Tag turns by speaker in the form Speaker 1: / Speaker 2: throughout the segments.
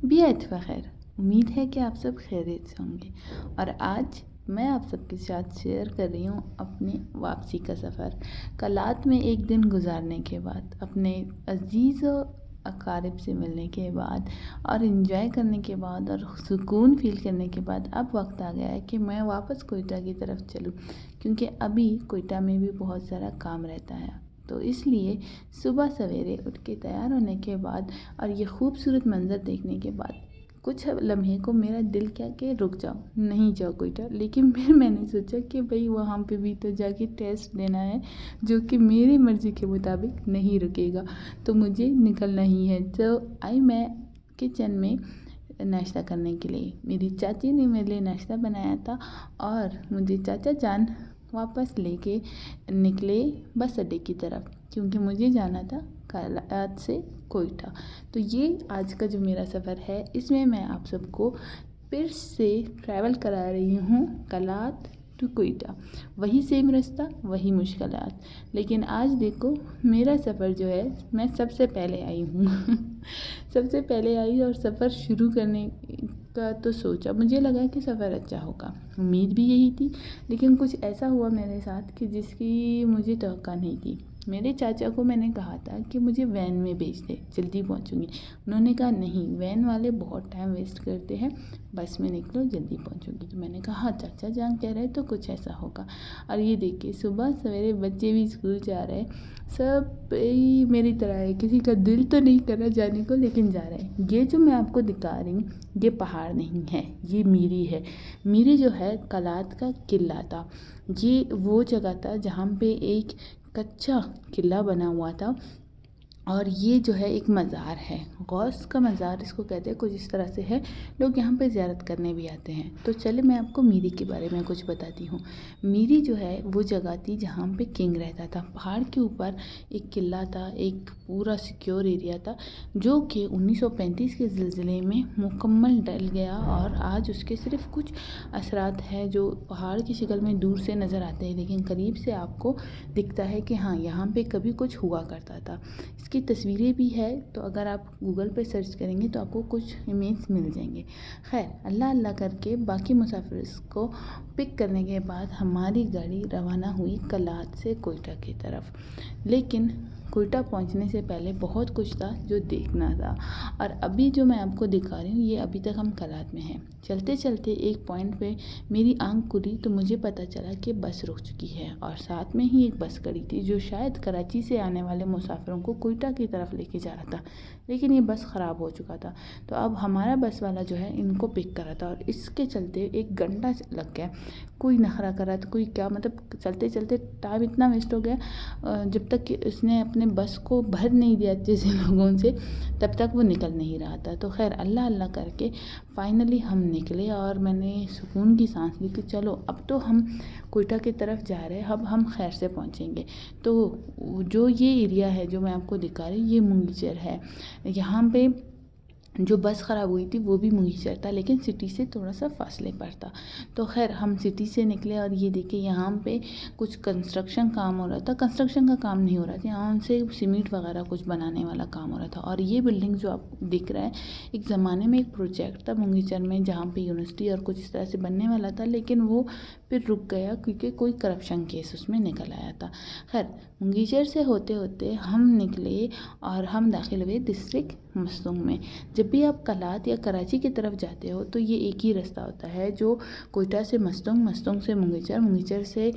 Speaker 1: बियत बखैर। उम्मीद है कि आप सब खैरियत से होंगे और आज मैं आप सबके साथ शेयर कर रही हूँ अपनी वापसी का सफ़र। कलात में एक दिन गुजारने के बाद, अपने अजीज़ व अकारिब से मिलने के बाद और इन्जॉय करने के बाद और सुकून फ़ील करने के बाद अब वक्त आ गया है कि मैं वापस कोयटा की तरफ चलूँ, क्योंकि अभी कोयटा में भी बहुत सारा काम रहता है। तो इसलिए सुबह सवेरे उठ के तैयार होने के बाद और ये खूबसूरत मंज़र देखने के बाद कुछ लम्हे को मेरा दिल क्या कि रुक जाओ, नहीं जाओ कोयटा। लेकिन फिर मैंने सोचा कि भाई वहाँ पे भी तो जाके टेस्ट देना है, जो कि मेरी मर्ज़ी के मुताबिक नहीं रुकेगा, तो मुझे निकलना ही है। तो आई मैं किचन में नाश्ता करने के लिए। मेरी चाची ने मेरे लिए नाश्ता बनाया था और मुझे चाचा जान वापस लेके निकले बस अड्डे की तरफ, क्योंकि मुझे जाना था कलात से कोयटा। तो ये आज का जो मेरा सफ़र है, इसमें मैं आप सबको फिर से ट्रैवल करा रही हूँ कलात टू कोयटा। वही सेम रास्ता, वही मुश्किलात, लेकिन आज देखो मेरा सफ़र जो है, मैं सबसे पहले आई हूँ सबसे पहले आई और सफ़र शुरू करने का तो सोचा, मुझे लगा कि सफ़र अच्छा होगा, उम्मीद भी यही थी। लेकिन कुछ ऐसा हुआ मेरे साथ कि जिसकी मुझे तवक्का नहीं थी। मेरे चाचा को मैंने कहा था कि मुझे वैन में भेज दे, जल्दी पहुंचूंगी। उन्होंने कहा नहीं, वैन वाले बहुत टाइम वेस्ट करते हैं, बस में निकलो जल्दी पहुंचूंगी। तो मैंने कहा हाँ, चाचा जान कह रहे तो कुछ ऐसा होगा। और ये देखिए सुबह सवेरे बच्चे भी स्कूल जा रहे हैं, सब मेरी तरह है, किसी का दिल तो नहीं कर रहा जाने को, लेकिन जा रहे हैं। ये जो मैं आपको दिखा रही हूँ, ये पहाड़ नहीं है, ये मीरी है। मीरी जो है कलात का किला था। ये वो जगह था जहाँ पे एक कच्चा किला बना हुआ था और ये जो है एक मज़ार है, गौस का मज़ार इसको कहते हैं, कुछ इस तरह से है। लोग यहाँ पे ज़ियारत करने भी आते हैं। तो चले मैं आपको मीरी के बारे में कुछ बताती हूँ। मीरी जो है वो जगह थी जहाँ पे किंग रहता था। पहाड़ के ऊपर एक किला था, एक पूरा सिक्योर एरिया था, जो कि 1935 के ज़िलज़िले में मुकम्मल डल गया और आज उसके सिर्फ कुछ असरात हैं जो पहाड़ की शक्ल में दूर से नज़र आते हैं, लेकिन करीब से आपको दिखता है कि हाँ, यहाँ पे कभी कुछ हुआ करता था। इसकी तस्वीरें भी है, तो अगर आप गूगल पे सर्च करेंगे तो आपको कुछ इमेज मिल जाएंगे। खैर, अल्लाह अल्लाह करके बाकी मुसाफिर को पिक करने के बाद हमारी गाड़ी रवाना हुई कलात से कोयटा की तरफ। लेकिन कोयटा पहुंचने से पहले बहुत कुछ था जो देखना था, और अभी जो मैं आपको दिखा रही हूँ ये अभी तक हम कलात में हैं। चलते चलते एक पॉइंट पे मेरी आंख खुली तो मुझे पता चला कि बस रुक चुकी है और साथ में ही एक बस खड़ी थी जो शायद कराची से आने वाले मुसाफिरों को कोयटा की तरफ लेके जा रहा था। लेकिन ये बस ख़राब हो चुका था, तो अब हमारा बस वाला जो है इनको पिक करा था और इसके चलते 1 घंटा लग गया। कोई नखरा करा तो कोई क्या, मतलब चलते चलते टाइम इतना वेस्ट हो गया। जब तक कि उसने अपने बस को भर नहीं दिया अच्छे से लोगों से, तब तक वो निकल नहीं रहा था। तो खैर अल्लाह अल्लाह करके फाइनली हम निकले और मैंने सुकून की सांस ली कि चलो अब तो हम कोयटा की तरफ जा रहे हैं, अब हम खैर से पहुंचेंगे। तो जो ये एरिया है जो मैं आपको दिखा रही हूँ, ये मुंगीचर है। यहाँ पे जो बस ख़राब हुई थी वो भी मुंगीचर था, लेकिन सिटी से थोड़ा सा फासले पर था। तो खैर हम सिटी से निकले और ये देखिए यहाँ पे कुछ कंस्ट्रक्शन काम हो रहा था। कंस्ट्रक्शन का काम नहीं हो रहा था, यहाँ से सीमेंट वगैरह कुछ बनाने वाला काम हो रहा था। और ये बिल्डिंग जो आप दिख रहा है, एक ज़माने में एक प्रोजेक्ट था मुंगीचर में जहाँ पे यूनिवर्सिटी और कुछ इस तरह से बनने वाला था, लेकिन वो फिर रुक गया क्योंकि कोई करप्शन केस उसमें निकल आया था। खैर मुंगीचर से होते होते हम निकले और हम दाखिल हुए डिस्ट्रिक्ट मस्तूंग में। जब भी आप कलात या कराची की तरफ जाते हो तो ये एक ही रास्ता होता है जो कोयटा से मस्तूंग, मस्तूंग से मुंगीचर, मुंगीचर से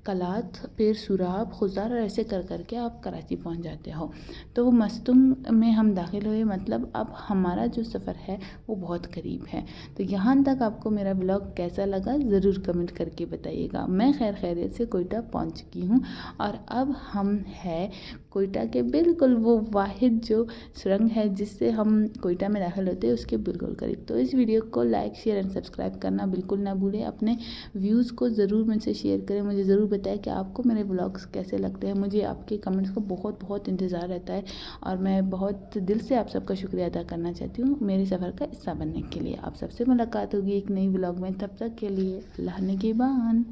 Speaker 1: कलात, फिर सुराब, खुजार, और ऐसे कर करके आप कराची पहुंच जाते हो। तो वो मस्तूंग में हम दाखिल हुए, मतलब अब हमारा जो सफ़र है वो बहुत करीब है। तो यहाँ तक आपको मेरा ब्लॉग कैसा लगा ज़रूर कमेंट करके बताइएगा। मैं खैर खैरियत से कोयटा पहुँच चुकी हूँ और अब हम है कोयटा के बिल्कुल वो वाहिद जो सुरंग है जिससे हम कोयटा में दाखिल होते हैं उसके बिल्कुल करीब। तो इस वीडियो को लाइक, शेयर एंड सब्सक्राइब करना बिल्कुल ना भूलें। अपने व्यूज़ को ज़रूर मुझसे शेयर करें, मुझे ज़रूर बताएं कि आपको मेरे ब्लॉग्स कैसे लगते हैं। मुझे आपके कमेंट्स को बहुत बहुत इंतज़ार रहता है और मैं बहुत दिल से आप सबका शुक्रिया अदा करना चाहती हूँ मेरे सफ़र का हिस्सा बनने के लिए। आप सबसे मुलाकात होगी एक नई ब्लॉग में, तब तक के लिए अल्लाह निगहबान।